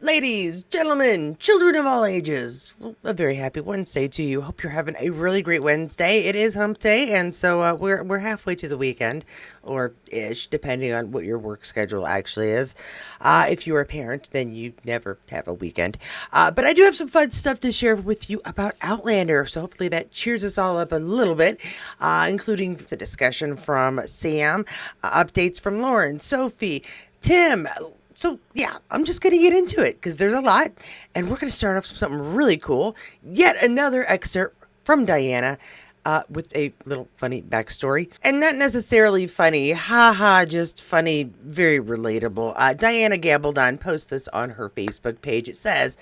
Ladies, gentlemen, children of all ages, well, a very happy Wednesday to you. Hope you're having a really great Wednesday. It is Hump Day, and so we're halfway to the weekend, or ish, depending on what your work schedule actually is. If you're a parent, then you never have a weekend. But I do have some fun stuff to share with you about Outlander, so hopefully that cheers us all up a little bit, including a discussion from Sam, updates from Lauren, Sophie, Tim. So, yeah, I'm just going to get into it because there's a lot. And we're going to start off with something really cool. Yet another excerpt from Diana with a little funny backstory. And not necessarily funny, haha, just funny, very relatable. Diana Gabaldon posts this on her Facebook page. It says,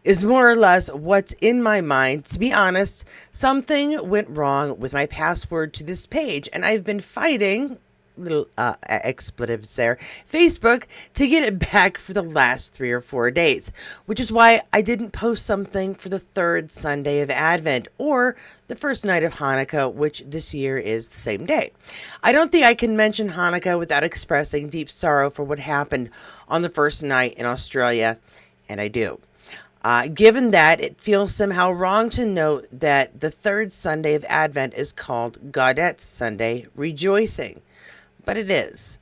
is more or less what's in my mind. To be honest, something went wrong with my password to this page. And I've been fighting little expletives there, Facebook, to get it back for the last 3 or 4 days, which is why I didn't post something for the third Sunday of Advent or the first night of Hanukkah, which this year is the same day. I don't think I can mention Hanukkah without expressing deep sorrow for what happened on the first night in Australia, and I do. Given that, it feels somehow wrong to note that the third Sunday of Advent is called Gaudete Sunday, rejoicing. But it is.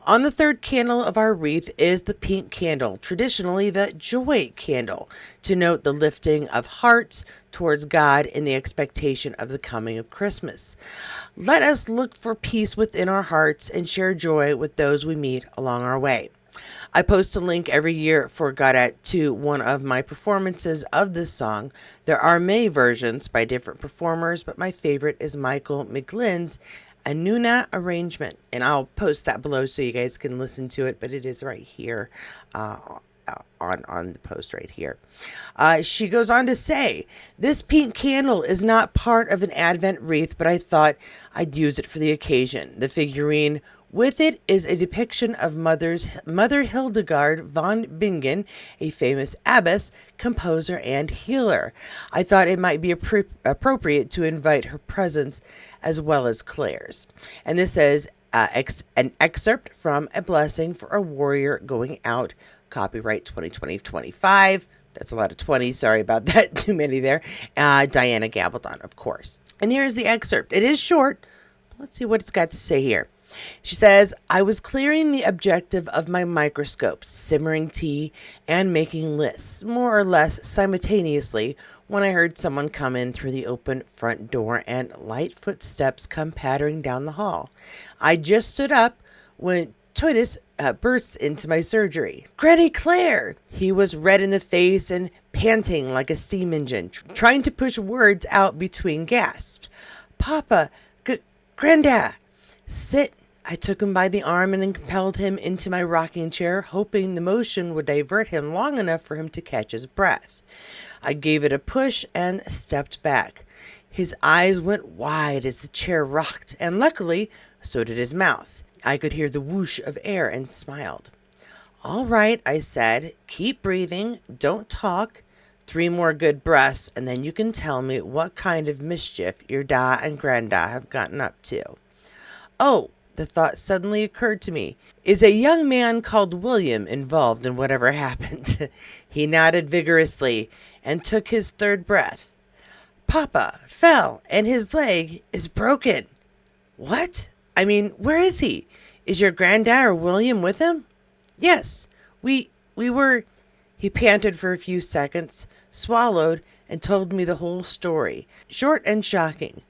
On the third candle of our wreath is the pink candle, traditionally the joy candle, to note the lifting of hearts towards God in the expectation of the coming of Christmas. Let us look for peace within our hearts and share joy with those we meet along our way. I post a link every year for Gaudete to one of my performances of this song. There are many versions by different performers, but my favorite is Michael McGlynn's a Nuna arrangement, and I'll post that below so you guys can listen to it, but it is right here on the post right here. She goes on to say, this pink candle is not part of an Advent wreath, but I thought I'd use it for the occasion. The figurine with it is a depiction of Mother Hildegard von Bingen, a famous abbess, composer, and healer. I thought it might be appropriate to invite her presence as well as Claire's. And this is an excerpt from A Blessing for a Warrior Going Out, copyright 2020-25. That's a lot of 20. Sorry about that. Too many there. Diana Gabaldon, of course. And here's the excerpt. It is short. Let's see what it's got to say here. She says, I was clearing the objective of my microscope, simmering tea, and making lists, more or less simultaneously, when I heard someone come in through the open front door and light footsteps come pattering down the hall. I just stood up when Totis bursts into my surgery. Granny Claire! He was red in the face and panting like a steam engine, trying to push words out between gasps. Papa, Granda, sit. I took him by the arm and compelled him into my rocking chair, hoping the motion would divert him long enough for him to catch his breath. I gave it a push and stepped back. His eyes went wide as the chair rocked, and luckily, so did his mouth. I could hear the whoosh of air and smiled. All right, I said, keep breathing, don't talk. 3 more good breaths, and then you can tell me what kind of mischief your da and granda have gotten up to. Oh, the thought suddenly occurred to me. Is a young man called William involved in whatever happened? He nodded vigorously and took his third breath. Papa fell and his leg is broken. What? I mean, where is he? Is your granddad or William with him? Yes, we were... He panted for a few seconds, swallowed, and told me the whole story, short and shocking.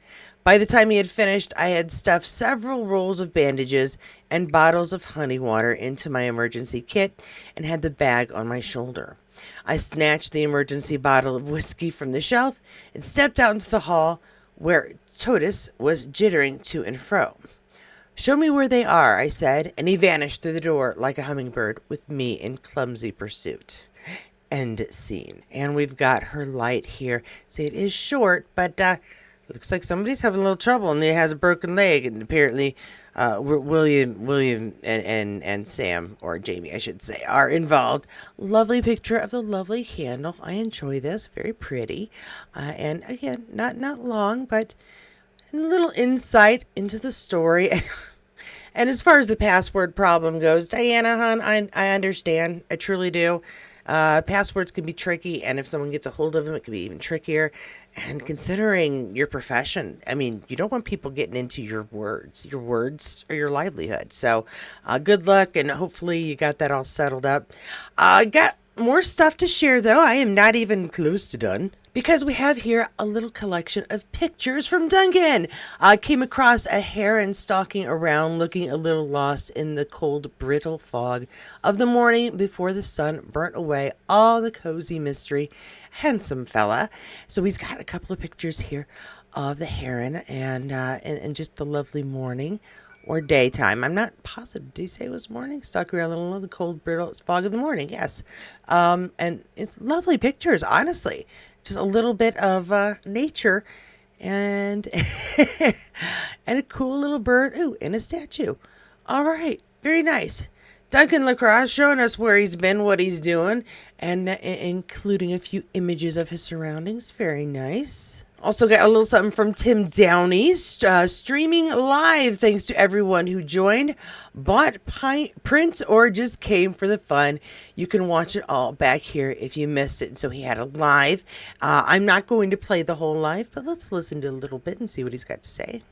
By the time he had finished, I had stuffed several rolls of bandages and bottles of honey water into my emergency kit and had the bag on my shoulder. I snatched the emergency bottle of whiskey from the shelf and stepped out into the hall where Totis was jittering to and fro. Show me where they are, I said, and he vanished through the door like a hummingbird with me in clumsy pursuit. End scene. And we've got her light here. See, it is short, but looks like somebody's having a little trouble and he has a broken leg, and apparently William and Sam, or Jamie I should say, are involved. Lovely picture of the lovely candle. I enjoy this. Very pretty. And again, not long, but a little insight into the story. And as far as the password problem goes, Diana, hon, I understand. I truly do. Passwords can be tricky, and if someone gets a hold of them, it can be even trickier. And considering your profession, I mean, you don't want people getting into your words. Your words are your livelihood. So, good luck, and hopefully you got that all settled up. Got more stuff to share, though. I am not even close to done. Because we have here a little collection of pictures from Duncan. I came across a heron stalking around, looking a little lost in the cold, brittle fog of the morning before the sun burnt away all the cozy mystery. Handsome fella. So he's got a couple of pictures here of the heron and just the lovely morning or daytime. I'm not positive. Did he say it was morning? Stalking around a little the cold, brittle fog of the morning. Yes. And it's lovely pictures, honestly. Just a little bit of nature and and a cool little bird. Ooh, and a statue. All right, very nice. Duncan Lacroix showing us where he's been, what he's doing, and including a few images of his surroundings. Very nice. Also got a little something from Tim Downie, streaming live. Thanks to everyone who joined, bought prints, or just came for the fun. You can watch it all back here if you missed it. So he had a live. I'm not going to play the whole live, but let's listen to a little bit and see what he's got to say.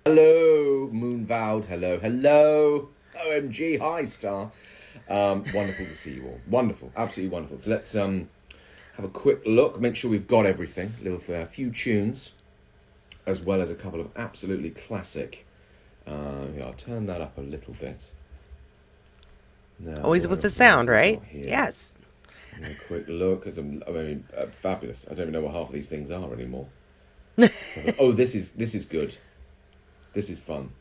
Hello, Moonvowed. Hello, hello. OMG, hi, Star. Wonderful to see you all. Wonderful, absolutely wonderful. So let's have a quick look, make sure we've got everything. A few tunes, as well as a couple of absolutely classic. I'll turn that up a little bit. Now, always with the sound, right? Yes. A quick look, fabulous. I don't even know what half of these things are anymore. Oh, this is good. This is fun.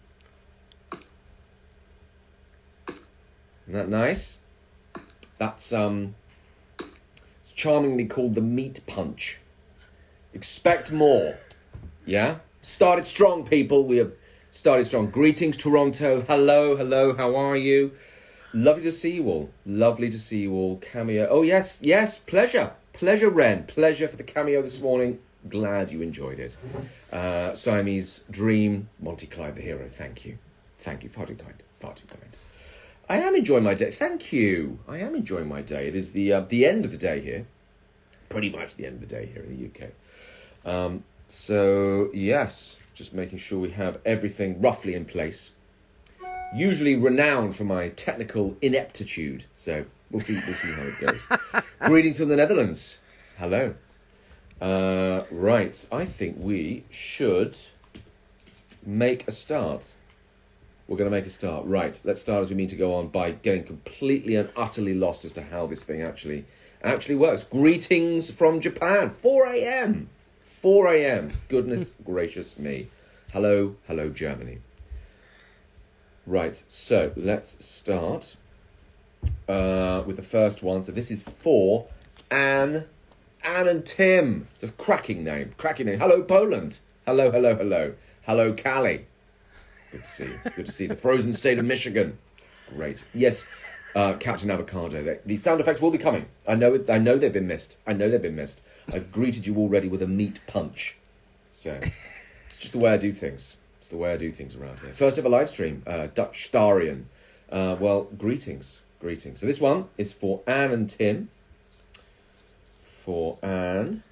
Isn't that nice? That's charmingly called the Meat Punch. Expect more. Yeah? Started strong, people. We have started strong. Greetings, Toronto. Hello, hello. How are you? Lovely to see you all. Lovely to see you all. Cameo. Oh, yes, yes. Pleasure. Pleasure, Ren. Pleasure for the cameo this morning. Glad you enjoyed it. Siamese Dream. Monty Clyde, the hero. Thank you. Thank you. Far too kind. Far too kind. I am enjoying my day. Thank you. I am enjoying my day. It is the end of the day here. Pretty much the end of the day here in the UK. So, yes, just making sure we have everything roughly in place. Usually renowned for my technical ineptitude. So, we'll see how it goes. Greetings from the Netherlands. Hello. Right, I think we should make a start. We're going to make a start. Right, let's start as we mean to go on by getting completely and utterly lost as to how this thing actually works. Greetings from Japan. 4 a.m. 4 a.m. Goodness gracious me. Hello, hello, Germany. Right, so let's start with the first one. So this is for Anne and Tim. It's a cracking name. Hello, Poland. Hello, hello, hello. Hello, Cali. Good to see you. Good to see the frozen state of Michigan. Great. Yes, Captain Avocado. The sound effects will be coming. I know they've been missed. I've greeted you already with a meat punch. So, it's just the way I do things. It's the way I do things around here. First ever live stream, Dutch Starian. Greetings. So this one is for Anne and Tim. For Anne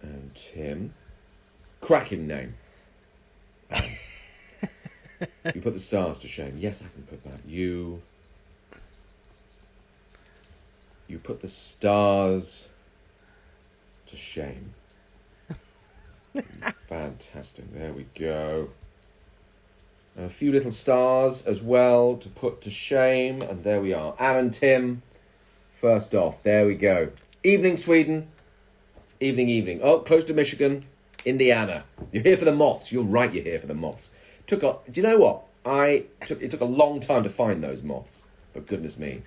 and Tim. Cracking name. You put the stars to shame. Yes, I can put that. You put the stars to shame. Fantastic. There we go. A few little stars as well to put to shame. And there we are. Anne and Tim. First off. There we go. Evening, Sweden. Evening. Oh, close to Michigan. Indiana. You're here for the moths. You're right, you're here for the moths. Do you know what? It took a long time to find those moths. But goodness me,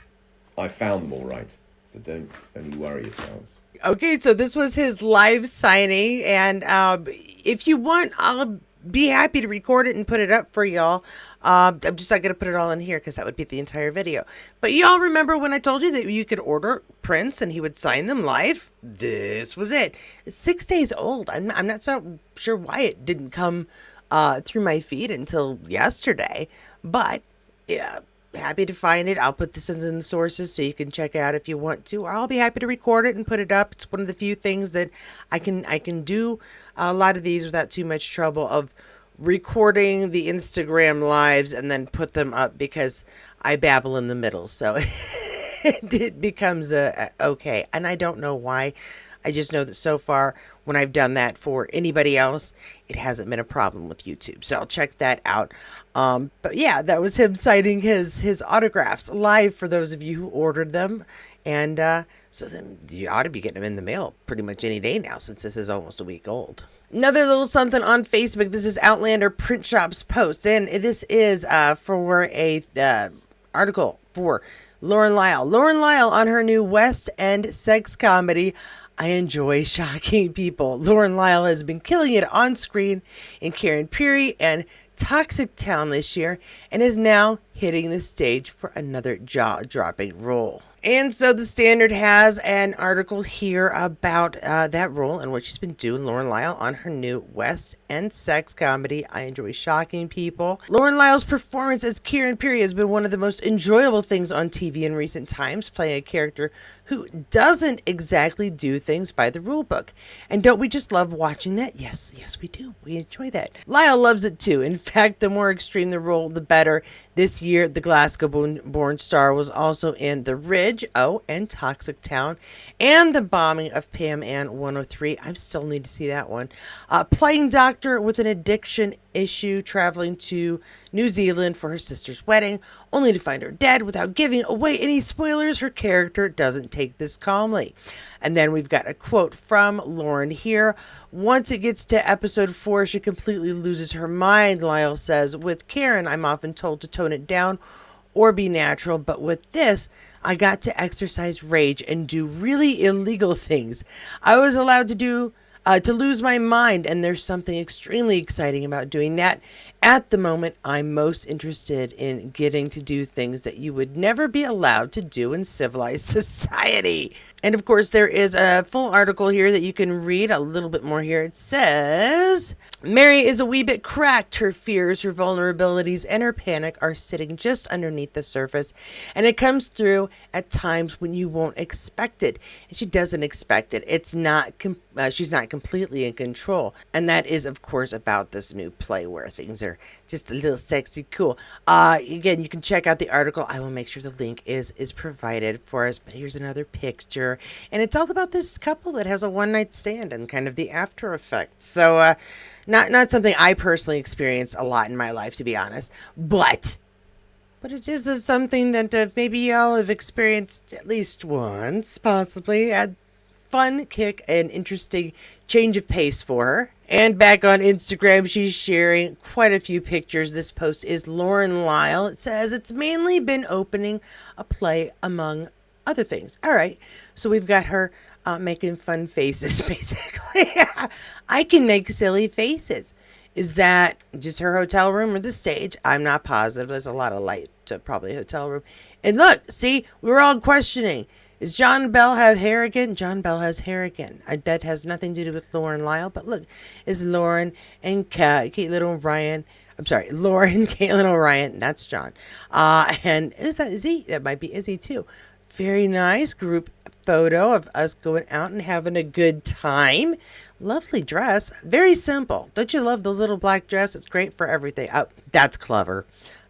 I found them all right. So don't only worry yourselves. Okay, so this was his live signing. And if you want, I'll be happy to record it and put it up for y'all. I'm just not going to put it all in here because that would be the entire video. But y'all remember when I told you that you could order prints and he would sign them live? This was it. It's 6 days old. I'm not so sure why it didn't come through my feed until yesterday. But yeah, happy to find it. I'll put this in the sources so you can check it out if you want to, or I'll be happy to record it and put it up. It's one of the few things that I can do a lot of these without too much trouble of recording the Instagram lives and then put them up, because I babble in the middle. So it becomes okay. And I don't know why. I just know that so far, when I've done that for anybody else, it hasn't been a problem with YouTube. So I'll check that out. But yeah, that was him signing his autographs live for those of you who ordered them. And so then you ought to be getting them in the mail pretty much any day now, since this is almost a week old. Another little something on Facebook. This is Outlander Print Shop's post, and this is for a article for Lauren Lyle. Lauren Lyle on her new West End sex comedy, I Enjoy Shocking People. Lauren Lyle has been killing it on screen in Karen Peary and Toxic Town this year, and is now hitting the stage for another jaw-dropping role. And so the Standard has an article here about that role and what she's been doing, Lauren Lyle, on her new West End sex comedy, I Enjoy Shocking People. Lauren Lyle's performance as Karen Peary has been one of the most enjoyable things on TV in recent times, playing a character who doesn't exactly do things by the rule book. And don't we just love watching that? Yes, we do. We enjoy that. Lyle loves it too. In fact, the more extreme the role, the better. This year, the Glasgow-born star was also in The Ridge, and Toxic Town, and The Bombing of Pam Ann 103. I still need to see that one. Playing doctor with an addiction issue, traveling to New Zealand for her sister's wedding, only to find her dead. Without giving away any spoilers, her character doesn't take this calmly. And then we've got a quote from Lauren here. Once it gets to episode 4, she completely loses her mind, Lyle says. With Karen, I'm often told to tone it down or be natural, but with this, I got to exercise rage and do really illegal things. I was allowed to lose my mind, and there's something extremely exciting about doing that. At the moment, I'm most interested in getting to do things that you would never be allowed to do in civilized society. And of course, there is a full article here that you can read a little bit more here. It says, Mary is a wee bit cracked. Her fears, her vulnerabilities, and her panic are sitting just underneath the surface. And it comes through at times when you won't expect it. And she doesn't expect it. It's not, she's not completely in control. And that is, of course, about this new play where things are just a little sexy cool. Again, you can check out the article. I will make sure the link is provided for us. But here's another picture. And it's all about this couple that has a one-night stand and kind of the after effects. So, not something I personally experienced a lot in my life, to be honest. But it is something that maybe y'all have experienced at least once, possibly. A fun kick and interesting change of pace for her. And back on Instagram, she's sharing quite a few pictures. This post is Lauren Lyle. It says, it's mainly been opening a play among other things. All right. So we've got her making fun faces, basically. I can make silly faces. Is that just her hotel room or the stage? I'm not positive. There's a lot of light to probably a hotel room. And look, see, we were all questioning. Does John Bell have hair again? John Bell has hair again. That has nothing to do with Lauren Lyle. But look, it's Lauren and Caitlin O'Ryan. I'm sorry, Lauren, Caitlin O'Ryan. That's John. And is that Izzy? That might be Izzy too. Very nice group photo of us going out and having a good time. Lovely dress. Very simple. Don't you love the little black dress? It's great for everything. Oh, that's clever.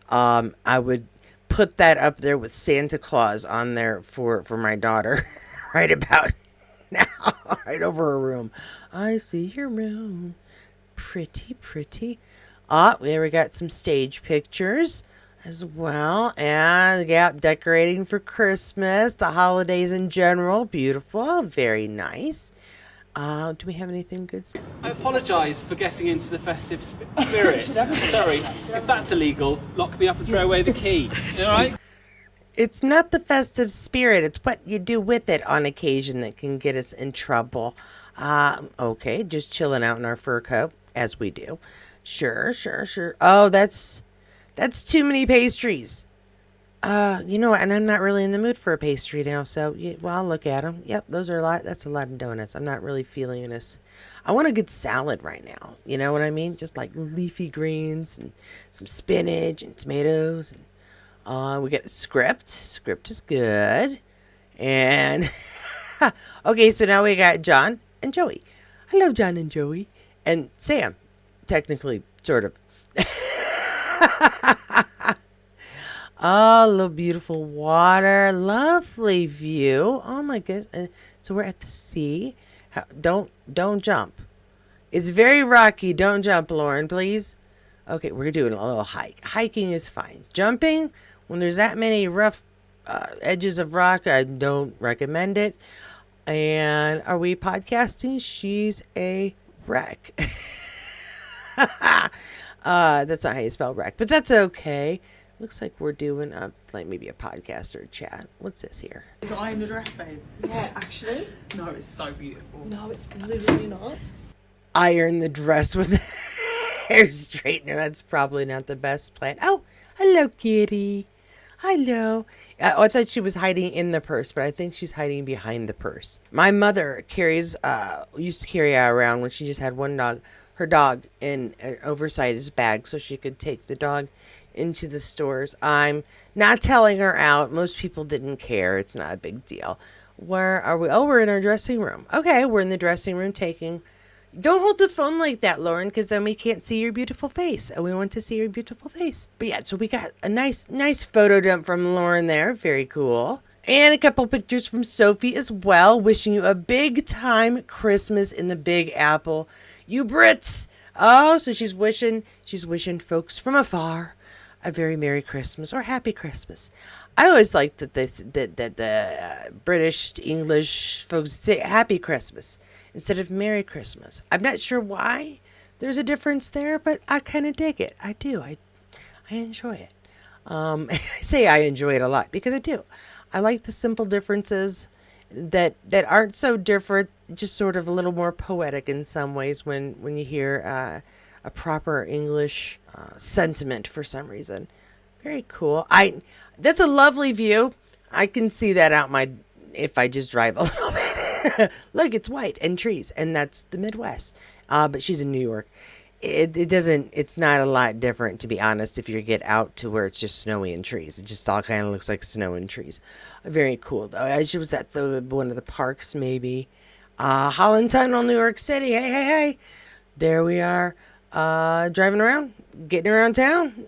I would put that up there with Santa Claus on there for my daughter right about now, right over her room. I see your room. Pretty, pretty. There we got some stage pictures as well. And yeah, decorating for Christmas, the holidays in general. Beautiful. Very nice. Do we have anything good? I apologise for getting into the festive spirit. Sorry, if that's illegal, lock me up and throw away the key. All right? It's not the festive spirit. It's what you do with it on occasion that can get us in trouble. Okay, just chilling out in our fur coat, as we do. Sure. Oh, that's too many pastries. You know what? And I'm not really in the mood for a pastry now. So, well, I'll look at them. Yep, those are a lot. That's a lot of donuts. I'm not really feeling this. I want a good salad right now. You know what I mean? Just like leafy greens and some spinach and tomatoes. And we get script. Script is good. And okay, so now we got John and Joey. I love John and Joey. And Sam, technically, sort of. Oh, little beautiful water, lovely view. Oh my goodness! So we're at the sea. Don't jump. It's very rocky. Don't jump, Lauren, please. Okay, we're doing a little hike. Hiking is fine. Jumping when there's that many rough edges of rock, I don't recommend it. And are we podcasting? She's a wreck. That's not how you spell wreck, but that's okay. Looks like we're doing like maybe a podcast or a chat. What's this here? It's iron the dress, babe. Yeah, actually. No, it's so beautiful. No, it's literally not. Iron the dress with the hair straightener. That's probably not the best plan. Oh, hello, kitty. Hello. I thought she was hiding in the purse, but I think she's hiding behind the purse. My mother used to carry around when she just had one dog, her dog in an oversized bag so she could take the dog into the stores. I'm not telling her out. Most people didn't care. It's not a big deal. Where are we? Oh, we're in our dressing room. Okay, we're in the dressing room taking... Don't hold the phone like that, Lauren, because then we can't see your beautiful face. And we want to see your beautiful face. But yeah, so we got a nice photo dump from Lauren there. Very cool. And a couple pictures from Sophie as well. Wishing you a big time Christmas in the Big Apple. You Brits! Oh, so she's wishing folks from afar a very Merry Christmas or Happy Christmas. I always liked that the British English folks say Happy Christmas instead of Merry Christmas. I'm not sure why there's a difference there, but I kind of dig it. I do. I enjoy it. I say I enjoy it a lot because I do. I like the simple differences that aren't so different, just sort of a little more poetic in some ways when you hear a proper English sentiment for some reason. Very cool. That's a lovely view. I can see that if I just drive a little bit. Look, it's white and trees, and that's the Midwest. But she's in New York. It's not a lot different, to be honest, if you get out to where it's just snowy and trees. It just all kind of looks like snow and trees. Very cool, though. She was at one of the parks, maybe. Holland Tunnel, New York City. Hey. There we are. Driving around, getting around town,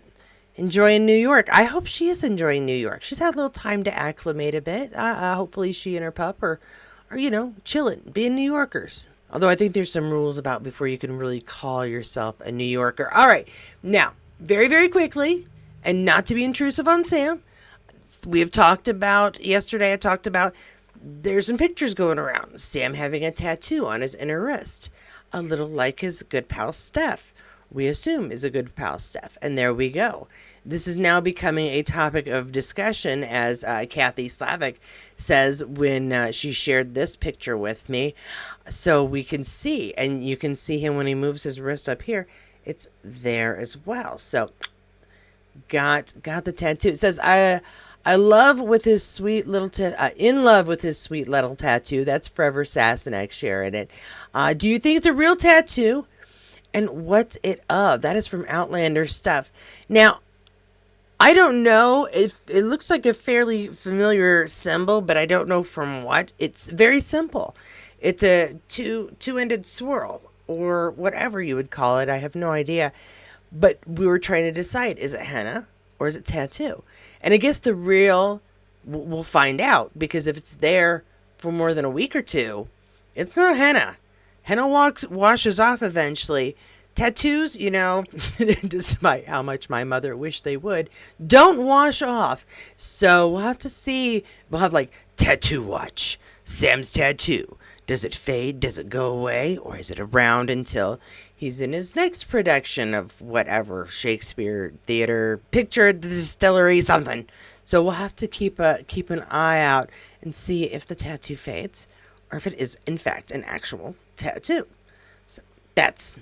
enjoying New York. I hope she is enjoying New York. She's had a little time to acclimate a bit. Hopefully she and her pup are chilling, being New Yorkers. Although I think there's some rules about before you can really call yourself a New Yorker. All right. Now, very, very quickly, and not to be intrusive on Sam, we have talked about, yesterday I talked about, there's some pictures going around. Sam having a tattoo on his inner wrist. A little like his good pal Steph. We assume is a good pal Steph. And there we go. This is now becoming a topic of discussion, as Kathy Slavic says when she shared this picture with me. So we can see, and you can see him when he moves his wrist up here. It's there as well. So got the tattoo. It says, in love with his sweet little tattoo. That's Forever Sassenach sharing it. Do you think it's a real tattoo? And what's it of? That is from Outlander stuff. Now, I don't know if it looks like a fairly familiar symbol, but I don't know from what. It's very simple. It's a two-ended swirl, or whatever you would call it. I have no idea. But we were trying to decide, is it henna or is it tattoo? And I guess the real, we'll find out, because if it's there for more than a week or two, it's not henna. Henna washes off eventually. Tattoos, despite how much my mother wished they would, don't wash off. So we'll have to see. We'll have like tattoo watch. Sam's tattoo. Does it fade? Does it go away? Or is it around until he's in his next production of whatever, Shakespeare, theater, picture at the distillery, something. So we'll have to keep an eye out and see if the tattoo fades or if it is, in fact, an actual tattoo. So that's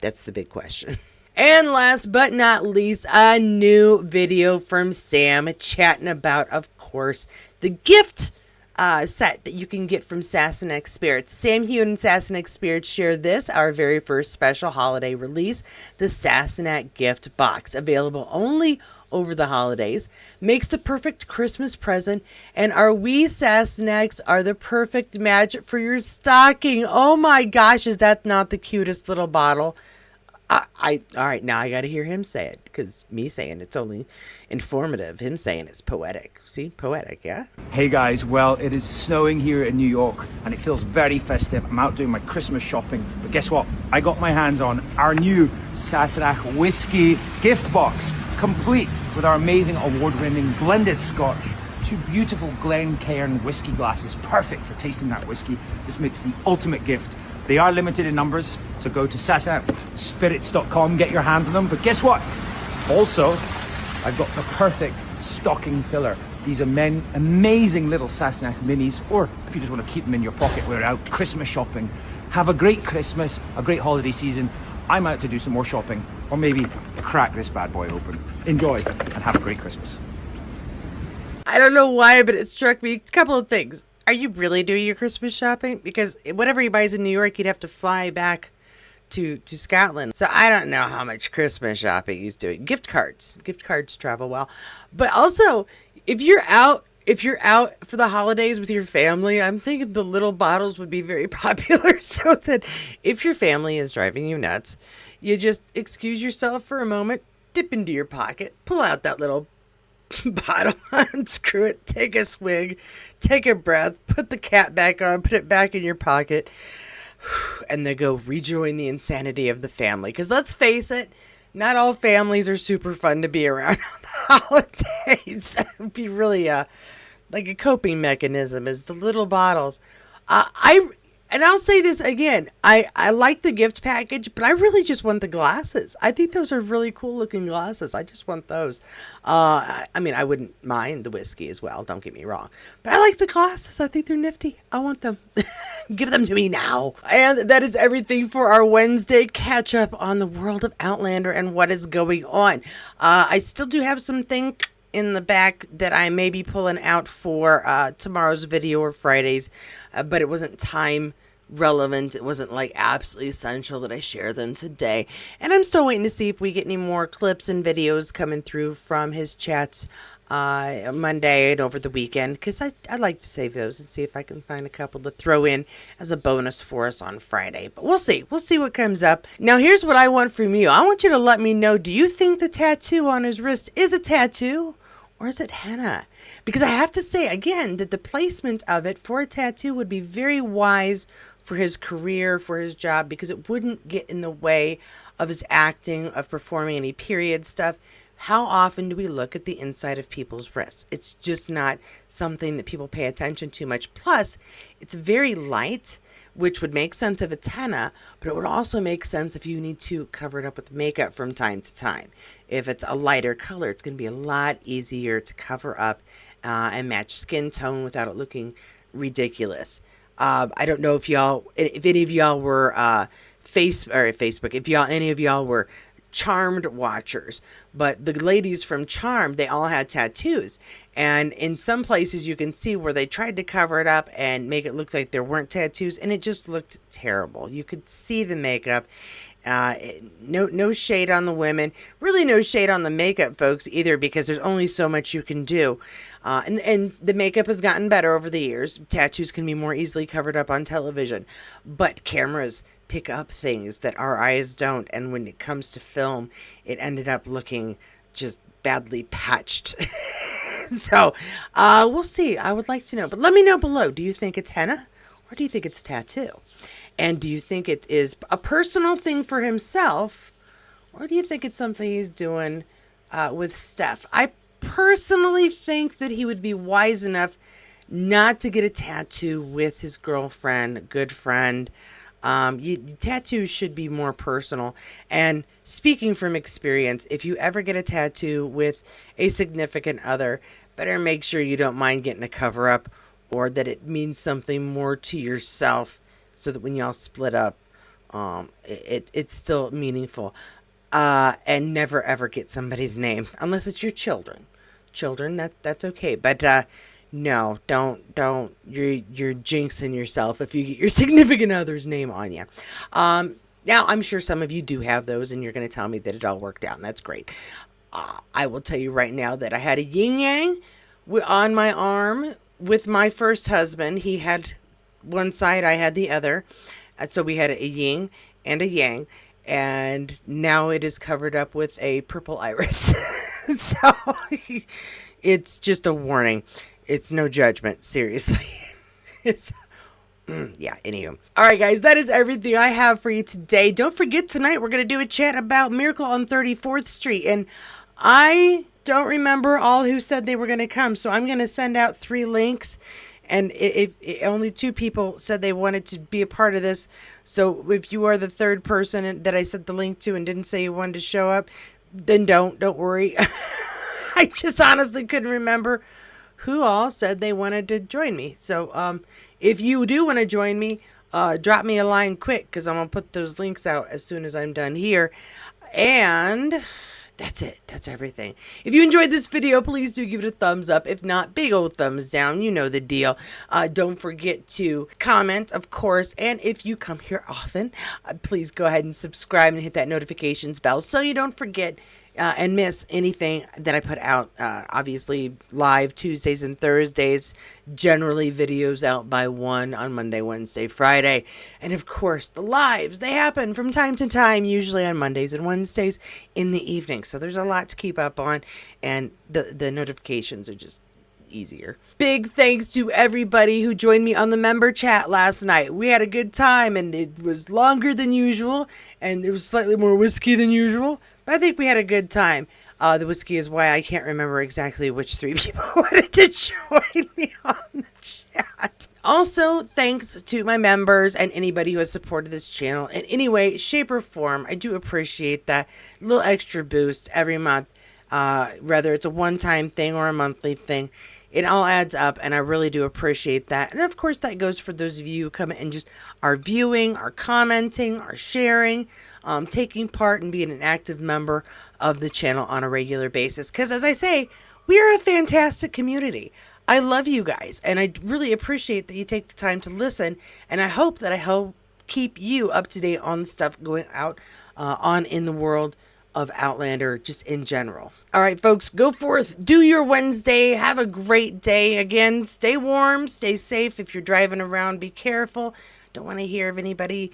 the big question. And last but not least, a new video from Sam chatting about, of course, the gift set that you can get from Sassenach Spirits. Sam, Heughan, and Sassenach Spirits share this, our very first special holiday release, the Sassenach Gift Box, available only over the holidays, makes the perfect Christmas present, and our wee Sassenachs are the perfect match for your stocking. Oh my gosh, is that not the cutest little bottle? All right, now I got to hear him say it, because me saying it's only informative. Him saying it's poetic. See, poetic, yeah? Hey guys, well, it is snowing here in New York and it feels very festive. I'm out doing my Christmas shopping, but guess what? I got my hands on our new Sassenach whiskey gift box, complete with our amazing award-winning blended scotch, 2 beautiful Glencairn whiskey glasses, perfect for tasting that whiskey. This makes the ultimate gift. They are limited in numbers, so go to sassenachspirits.com, get your hands on them. But guess what? Also, I've got the perfect stocking filler. These are amazing little Sassenach minis, or if you just want to keep them in your pocket when you're out Christmas shopping. Have a great Christmas, a great holiday season. I'm out to do some more shopping, or maybe crack this bad boy open. Enjoy, and have a great Christmas. I don't know why, but it struck me a couple of things. Are you really doing your Christmas shopping? Because whatever he buys in New York, he'd have to fly back to Scotland. So I don't know how much Christmas shopping he's doing. Gift cards travel well. But also, if you're out for the holidays with your family, I'm thinking the little bottles would be very popular, so that if your family is driving you nuts, you just excuse yourself for a moment, dip into your pocket, pull out that little bottle, unscrew it, take a swig, take a breath, put the cap back on, put it back in your pocket, and then go rejoin the insanity of the family. Because let's face it, not all families are super fun to be around on the holidays. It would be really like a coping mechanism is the little bottles. I'll say this again. I like the gift package, but I really just want the glasses. I think those are really cool looking glasses. I just want those. I mean, I wouldn't mind the whiskey as well. Don't get me wrong. But I like the glasses. I think they're nifty. I want them. Give them to me now. And that is everything for our Wednesday catch up on the world of Outlander and what is going on. I still do have something in the back that I may be pulling out for tomorrow's video or Friday's, but it wasn't time relevant. It wasn't like absolutely essential that I share them today. And I'm still waiting to see if we get any more clips and videos coming through from his chats Monday and over the weekend, because I'd like to save those and see if I can find a couple to throw in as a bonus for us on Friday. But we'll see what comes up. Now here's what I want from you. I want you to let me know, do you think the tattoo on his wrist is a tattoo or is it henna? Because I have to say again that the placement of it for a tattoo would be very wise for his career, for his job, because it wouldn't get in the way of his acting, of performing any period stuff. How often do we look at the inside of people's wrists? It's just not something that people pay attention to much. Plus, it's very light, which would make sense if it's henna, but it would also make sense if you need to cover it up with makeup from time to time. If it's a lighter color, it's going to be a lot easier to cover up and match skin tone without it looking ridiculous. I don't know if any of y'all were Facebook, if any of y'all were Charmed watchers, but the ladies from Charmed, they all had tattoos, and in some places you can see where they tried to cover it up and make it look like there weren't tattoos, and it just looked terrible. You could see the makeup. No shade on the women, really no shade on the makeup folks either, because there's only so much you can do. And the makeup has gotten better over the years. Tattoos can be more easily covered up on television, but cameras pick up things that our eyes don't. And when it comes to film, it ended up looking just badly patched. So, we'll see. I would like to know, but let me know below. Do you think it's henna or do you think it's a tattoo? And do you think it is a personal thing for himself, or do you think it's something he's doing with Steph? I personally think that he would be wise enough not to get a tattoo with his girlfriend, good friend. Tattoos should be more personal. And speaking from experience, if you ever get a tattoo with a significant other, better make sure you don't mind getting a cover-up, or that it means something more to yourself, so that when y'all split up, it's still meaningful. and never ever get somebody's name unless it's your children. Children, that's okay. But no, don't. You're jinxing yourself if you get your significant other's name on you. Now, I'm sure some of you do have those, and you're going to tell me that it all worked out, and that's great. I will tell you right now that I had a yin-yang on my arm with my first husband. He had one side, I had the other. So we had a yin and a yang, and now it is covered up with a purple iris. So it's just a warning. It's no judgment, seriously. Yeah, anywho. All right, guys, that is everything I have for you today. Don't forget, tonight we're going to do a chat about Miracle on 34th Street. And I don't remember all who said they were going to come, so I'm going to send out 3 links. And if only 2 people said they wanted to be a part of this. So if you are the 3rd person that I sent the link to and didn't say you wanted to show up, then don't worry. I just honestly couldn't remember who all said they wanted to join me. So if you do want to join me, drop me a line quick, because I'm going to put those links out as soon as I'm done here. And that's it. That's everything. If you enjoyed this video, please do give it a thumbs up. If not, big old thumbs down. You know the deal. Don't forget to comment, of course. And if you come here often, please go ahead and subscribe and hit that notifications bell so you don't forget and miss anything that I put out. Obviously, live Tuesdays and Thursdays. Generally, videos out by 1 on Monday, Wednesday, Friday. And of course, the lives, they happen from time to time, usually on Mondays and Wednesdays in the evening. So there's a lot to keep up on, and the notifications are just easier. Big thanks to everybody who joined me on the member chat last night. We had a good time, and it was longer than usual, and there was slightly more whiskey than usual. But I think we had a good time. The whiskey is why I can't remember exactly which 3 people wanted to join me on the chat. Also, thanks to my members and anybody who has supported this channel in any way, shape, or form. I do appreciate that little extra boost every month, whether it's a one-time thing or a monthly thing. It all adds up, and I really do appreciate that. And of course, that goes for those of you who come and just are viewing, are commenting, are sharing, taking part and being an active member of the channel on a regular basis. Because as I say, we are a fantastic community. I love you guys, and I really appreciate that you take the time to listen. And I hope that I help keep you up to date on the stuff going out on in the world of Outlander, just in general. All right, folks, go forth, do your Wednesday, have a great day. Again, stay warm, stay safe. If you're driving around, be careful. Don't want to hear of anybody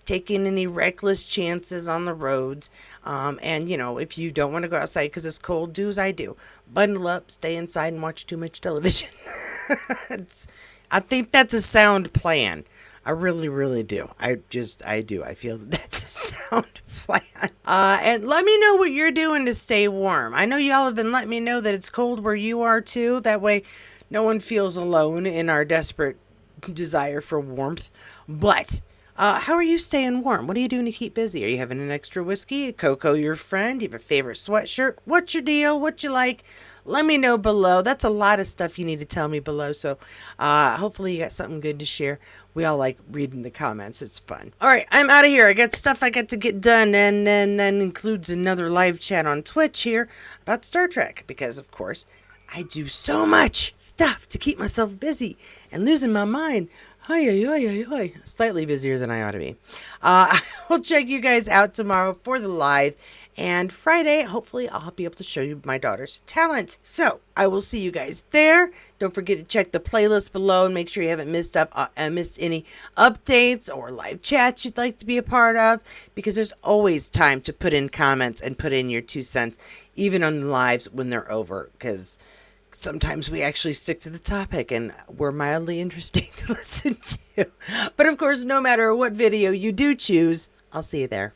taking any reckless chances on the roads. And, you know, if you don't want to go outside because it's cold, do as I do. Bundle up, stay inside, and watch too much television. I think that's a sound plan. I really, really do. I do. I feel that's a sound plan. And let me know what you're doing to stay warm. I know y'all have been letting me know that it's cold where you are too. That way no one feels alone in our desperate desire for warmth. But how are you staying warm? What are you doing to keep busy? Are you having an extra whiskey? A cocoa your friend? Do you have a favorite sweatshirt? What's your deal? What you like? Let me know below. That's a lot of stuff you need to tell me below. So hopefully you got something good to share. We all like reading the comments. It's fun. All right, I'm out of here. I got stuff I got to get done. And then that includes another live chat on Twitch here about Star Trek. Because, of course, I do so much stuff to keep myself busy and losing my mind. Slightly busier than I ought to be. We'll check you guys out tomorrow for the live. And Friday, hopefully, I'll be able to show you my daughter's talent. So, I will see you guys there. Don't forget to check the playlist below and make sure you haven't missed any updates or live chats you'd like to be a part of. Because there's always time to put in comments and put in your 2 cents, even on the lives when they're over. Because sometimes we actually stick to the topic and we're mildly interesting to listen to. But of course, no matter what video you do choose, I'll see you there.